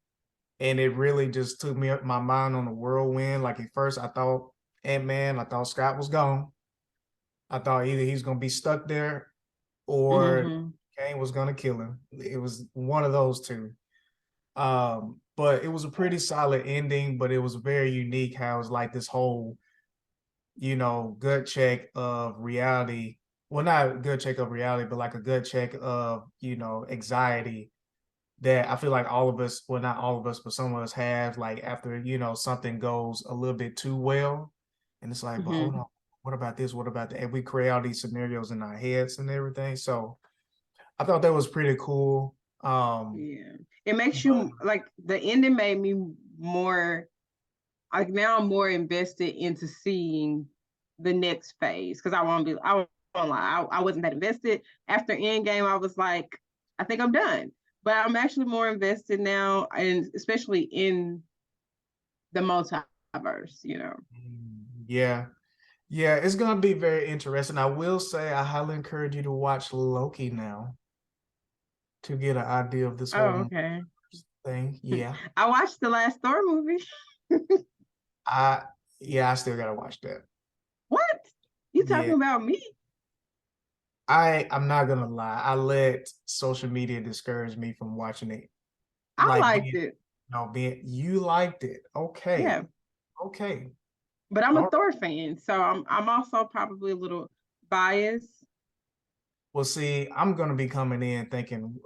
and it really just took me my mind on a whirlwind. Like at first I thought Ant-Man, I thought Scott was gone. I thought either he's gonna be stuck there or Mm-hmm. Kane was gonna kill him. It was one of those two. But it was a pretty solid ending, but it was very unique how it was like this whole, gut check of reality. Well, not a gut check of reality, but like a gut check of, anxiety that I feel like all of us, well, not all of us, but some of us have, like after, something goes a little bit too well. And it's like, but hold Mm-hmm. on, what about this? What about that? And we create all these scenarios in our heads and everything. So I thought that was pretty cool. Yeah. It makes But you like the ending made me more like now I'm more invested into seeing the next phase because I won't lie, I wasn't that invested. After Endgame, I was like, I think I'm done. But I'm actually more invested now, and especially in the multiverse. yeah, yeah, it's gonna be very interesting. I will say I highly encourage you to watch Loki now to get an idea of this Oh, whole okay. thing. Yeah. I watched the last Thor movie. I yeah, I still gotta watch that. What? You Yeah. talking about me? I'm not gonna lie. I let social media discourage me from watching it. I Like liked being, it. being you liked it. Okay. Yeah. Okay. But I'm a All right. Thor fan, so I'm also probably a little biased. Well, see, I'm gonna be coming in thinking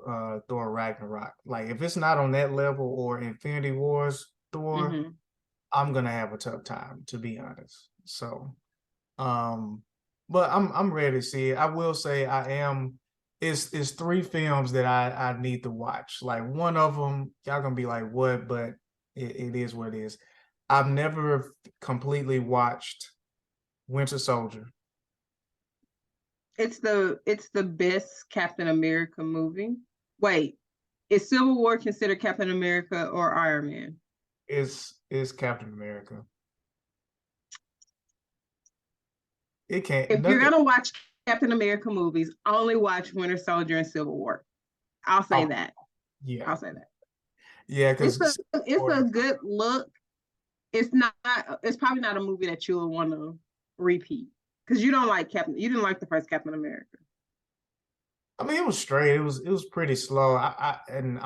Thor Ragnarok. Like if it's not on that level or Infinity Wars Thor, Hmm. I'm gonna have a tough time, to be honest. So Um, but I'm ready to see it. I will say I am. It's three films that I need to watch. Like one of them, y'all gonna be like, what? But it is what it is. I've never completely watched Winter Soldier. It's the best Captain America movie. Wait, is Civil War considered Captain America or Iron Man? It's Captain America. It can't If you're nothing. gonna watch Captain America movies, only watch Winter Soldier and Civil War. I'll say Oh that. yeah, I'll say that. yeah, It's a because it's a good look. It's not. It's probably not a movie that you will want to repeat because you don't like Captain. You didn't like the first Captain America. I mean, it was straight. It was pretty slow. And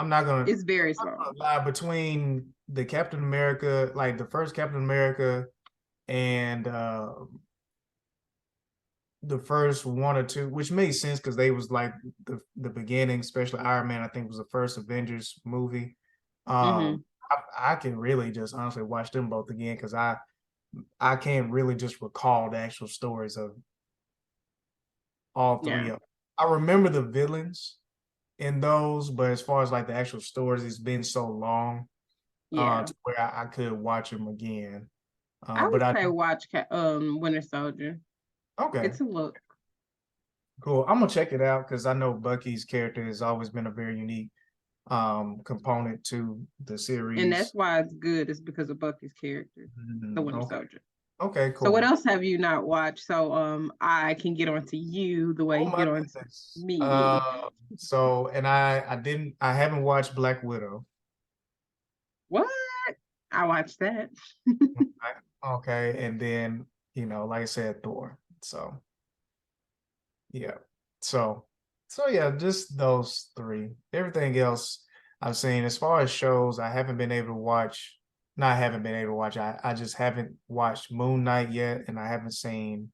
It's very I'm slow. gonna lie, between the Captain America, like the first Captain America and the first one or two, which made sense because they was like the beginning, especially Iron Man, I think was the first Avengers movie. Hmm. I can really just honestly watch them both again because I can't really just recall the actual stories of all three Yeah. of them. I remember the villains in those, but as far as like the actual stories, it's been so long Yeah. to where I could watch them again. I But would I say watch Winter Soldier. okay, It's a look. cool. I'm gonna check it out because I know Bucky's character has always been a very unique component to the And that's series. why it's good, is because of Bucky's character, the Winter Okay. Soldier. Okay, So what cool. else have you not watched? So I can get on to you the way Oh you my get on to goodness. me. So and I haven't watched Black Widow. What? I watched that. Okay, and then like I said, Thor. So yeah. So yeah, just those three. Everything else I've seen. As far as shows, I haven't been able to watch. Not haven't been able to watch. I just haven't watched Moon Knight yet, and I haven't seen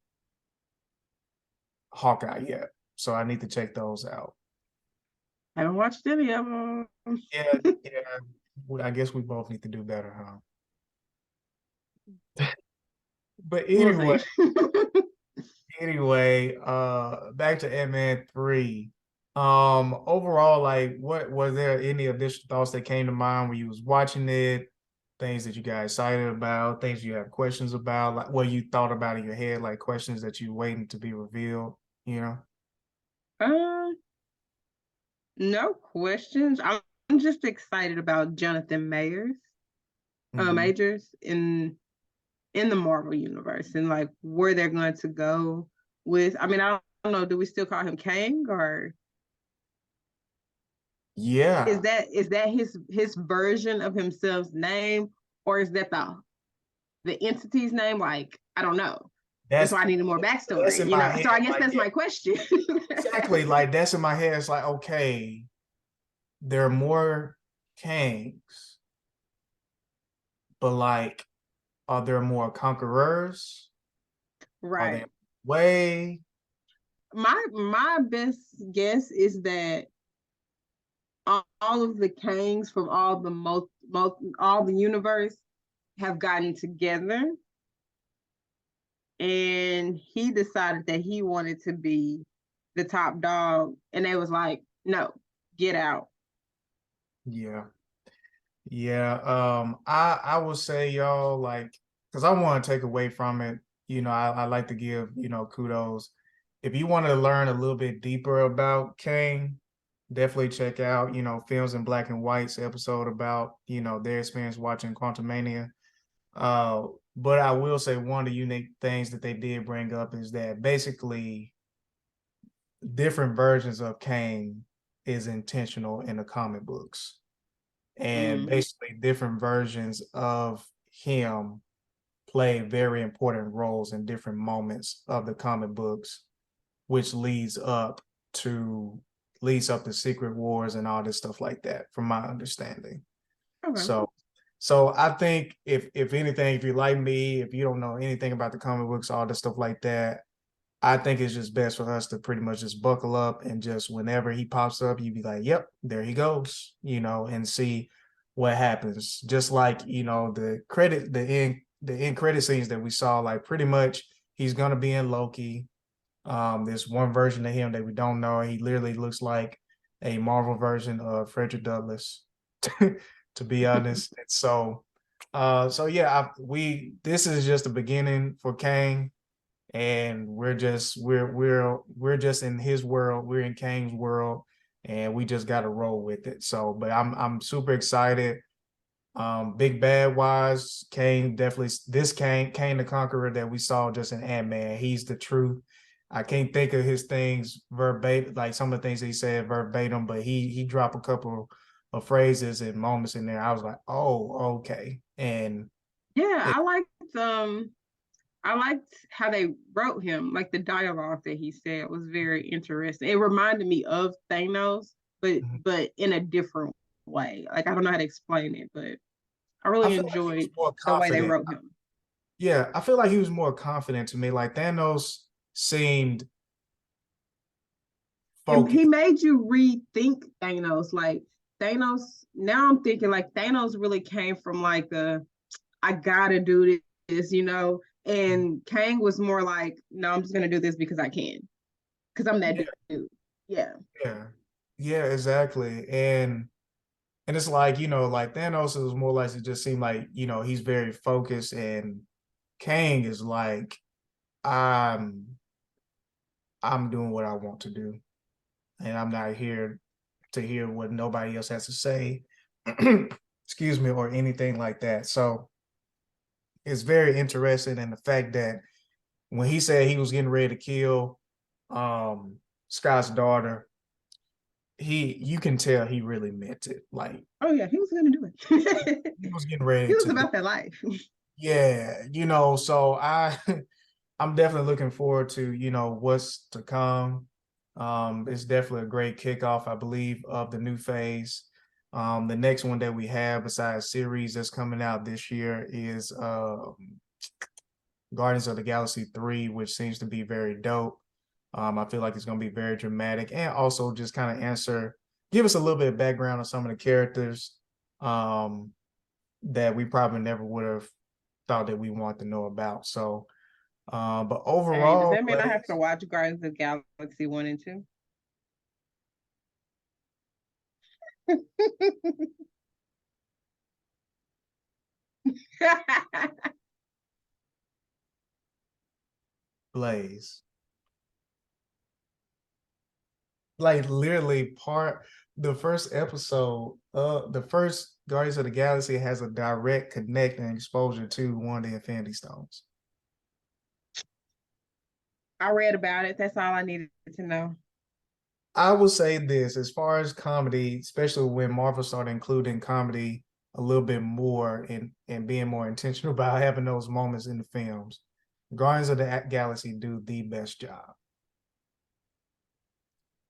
Hawkeye yet. So I need to check those out. Haven't watched any of them. Yeah, yeah. I guess we both need to do better, huh? But We'll anyway, see. back to Ant-Man 3. Overall, like what was there any additional thoughts that came to mind when you was watching it? Things that you got excited about, things you have questions about, like what you thought about in your head, like questions that you waiting to be revealed, you know? um, no questions. I'm just excited about Jonathan Hmm. Majors in the Marvel universe, and like where they're going to go with. I mean, I don't know. Do we still call him Kang, or is Yeah, that his version of himself's name, or is that the entity's name? Like, I don't know. That's that's why I needed more that's backstory, in my So head. I guess Like, that's yeah, my question. exactly. Like that's in my head. It's like, okay, there are more Kangs, but like, are there more conquerors? Are they Right. way? My best guess is that all of the Kangs from all the universe have gotten together, and he decided that he wanted to be the top dog, and they was like, no, get out. Yeah, yeah. I would say y'all like, because I want to take away from it. I like to give kudos. If you want to learn a little bit deeper about Kane, definitely check out Films in Black and White's episode about their experience watching Quantumania. Uh, but I will say one of the unique things that they did bring up is that basically different versions of Kane is intentional in the comic books. And Mm. basically different versions of him play very important roles in different moments of the comic books, which to leads up to Secret Wars and all this stuff like that, from my understanding. Okay. So I think if anything, if you like me, if you don't know anything about the comic books, all this stuff like that, I think it's just best for us to pretty much just buckle up and just whenever he pops up, you be like, yep, there he goes, and see what happens. Just like, the end credit scenes that we saw, like pretty much he's gonna be in Loki. There's one version of him that we don't know. He literally looks like a Marvel version of Frederick Douglass, to be honest. And so yeah, we this is just the beginning for Kang, and we're just in his world. We're in Kang's world, and we just got to roll with it. So, but I'm super excited. Big bad wise, Kane definitely this Kane the Conqueror that we saw just in Ant-Man. He's the truth. I can't think of his things verbatim, like some of the things he said verbatim, but he dropped a couple of phrases and moments in there. I was like, oh, okay. And Yeah, it, I liked I liked how they wrote him, like the dialogue that he said was very interesting. It reminded me of Thanos, Mhm. but in a different way. Like I don't know how to explain it, but I I really feel like he was enjoyed more the way they confident. wrote him. Yeah, I feel like he was more confident to me. Like Thanos seemed He focused. made you rethink Thanos. Like Thanos, now I'm thinking like Thanos really came from like a I gotta do this, you know. And Kang was more like, no, I'm just gonna do this because I can, because I'm that Yeah, dude. Yeah. yeah, yeah, exactly. And it's like, like Thanos is more like it just seemed like, he's very focused, and Kang is like, I'm I'm doing what I want to do. And I'm not here to hear what nobody else has to say. Excuse me, or anything like that. So it's very interesting in the fact that when he said he was getting ready to kill um Scott's daughter, you can tell he really meant it. Like Oh yeah, he was gonna do it. he was getting He ready was to do. about that life. Yeah, so I'm definitely looking forward to, what's to come. It's definitely a great kickoff, I believe, of the new phase. The next one that we have besides series that's coming out this year is Guardians of the Galaxy 3, which seems to be very dope. I feel like it's going to be very dramatic, and also just kind of give us a little bit of background on some of the characters um, that we probably never would have thought that we want to know about. So, but Hey, does overall, that mean I have to Blaze, watch Guardians of the Galaxy 1 and 2? Blaze, like literally the first episode, the first Guardians of the Galaxy has a direct connect and exposure to one of the Infinity Stones. I read about it. That's all I needed to know. I will say this, as far as comedy, especially when Marvel started including comedy a little bit more and being more intentional about having those moments in the films, Guardians of the Galaxy do the best job.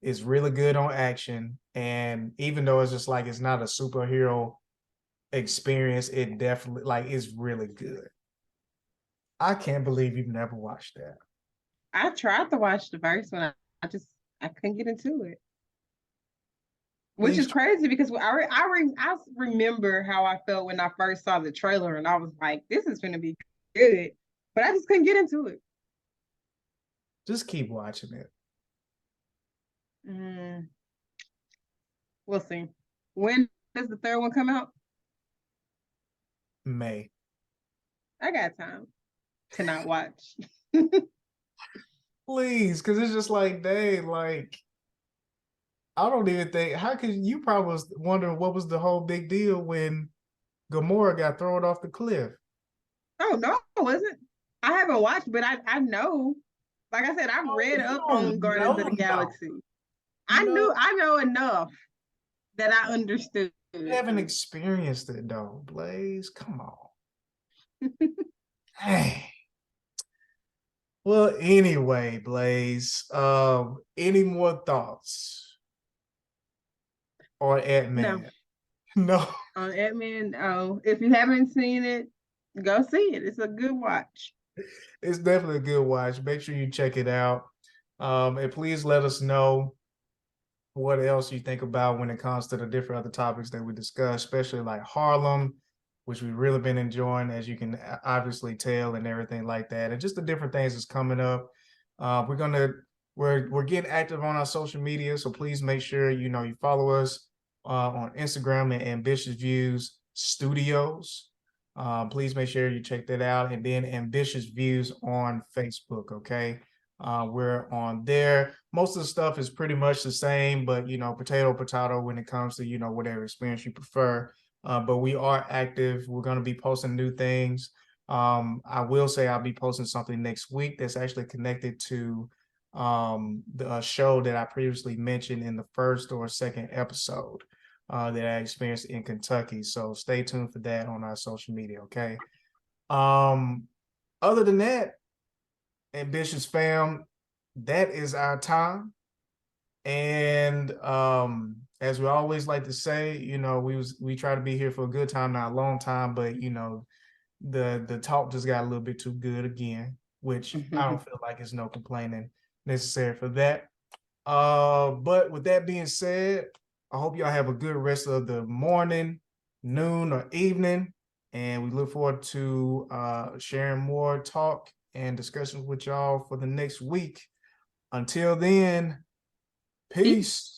It's really good on action, and even though it's just like it's not a superhero experience, it definitely like is really good. I can't believe you've never watched that. I tried to watch the first one. I couldn't get into it, which is Please, crazy because I remember how I felt when I first saw the trailer, and I was like, "This is going to be good," but I just couldn't get into it. just keep watching it. Mm, we'll see. When does the third one come out? May. I got time to not watch. Please, because it's just like, dang, like I don't even think how could you probably was wondering what was the whole big deal when Gamora got thrown off the cliff. Oh no, it wasn't. I haven't watched, but I know. Like I said, I've Oh, read you up on don't Guardians of the know. Galaxy. No, I know enough that I understood. you haven't experienced it though, Blaze. Come on. Hey. Well, anyway, Blaze. Any more thoughts on Ant No, Man? No, on Ant-Man. Oh, if you haven't seen it, go see it. It's a good watch. it's definitely a good watch. Make sure you check it out. And please let us know what else you think about when it comes to the different other topics that we discussed, especially like Harlem, which we've really been enjoying, as you can obviously tell, and everything like that, and just the different things that's coming up. We're gonna we're getting active on our social media, so please make sure you follow us on Instagram at Ambitious Views Studios. Please make sure you check that out, and then Ambitious Views on Facebook. Okay, we're on there. Most of the stuff is pretty much the same, but potato, potato when it comes to whatever experience you prefer. But we are active. We're going to be posting new things. I will say I'll be posting something next week that's actually connected to the show that I previously mentioned in the first or second episode that I experienced in Kentucky. So stay tuned for that on our social media. Okay. Um, other than that, Ambitious fam, that is our time. And as we always like to say, you know, we try to be here for a good time, not a long time, but you know, the talk just got a little bit too good again, which I don't feel like it's no complaining necessary for that. But with that being said, I hope y'all have a good rest of the morning, noon, or evening. And we look forward to sharing more talk and discussions with y'all for the next week. Until then, peace.